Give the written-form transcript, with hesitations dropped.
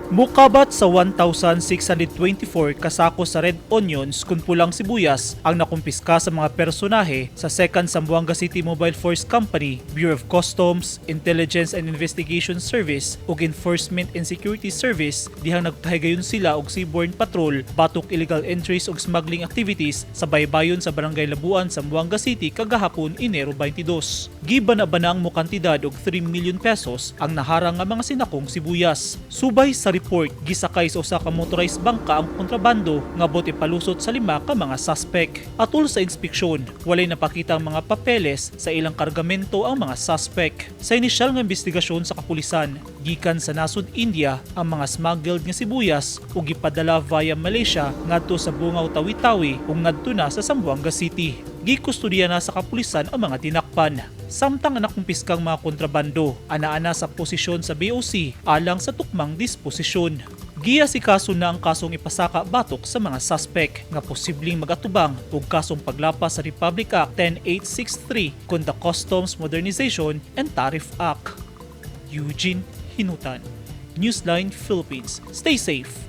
Mukabat sa 1,624 kasako sa red onions kung pulang sibuyas ang nakumpiska sa mga personahe sa 2nd Zamboanga City Mobile Force Company, Bureau of Customs, Intelligence and Investigation Service ug Enforcement and Security Service dihang nagpahigayon sila og seaborne patrol batok illegal entries ug smuggling activities sa baybayon sa Barangay Labuan, Zamboanga City kagahapon Enero 22. Gibana-bana ang mokantidad og 3 million pesos ang naharang nga mga sinakong sibuyas. Subay sa report, gisakay sa usa ka motorized bangka ang kontrabando nga bote palusot sa 5 ka mga suspect. Atol sa inspeksyon, walay napakita ang mga papeles sa ilang kargamento ang mga suspect. Sa inisyal nga investigasyon sa kapulisan, gikan sa nasud India ang mga smuggled nga sibuyas ug gipadala via Malaysia ngadto sa Bungaw Tawi-Tawi ug ngadto na sa Zamboanga City. Gikustodiya na sa kapulisan ang mga tinakpan. Samtang nakumpiskang mga kontrabando, ana-ana sa posisyon sa BOC alang sa tukmang disposisyon. Giasikaso na ang kasong ipasaka batok sa mga suspect nga posibleng magatubang og kasong paglapas sa Republic Act 10863 kon the Customs Modernization and Tariff Act. Eugene Hinutan, Newsline Philippines. Stay safe.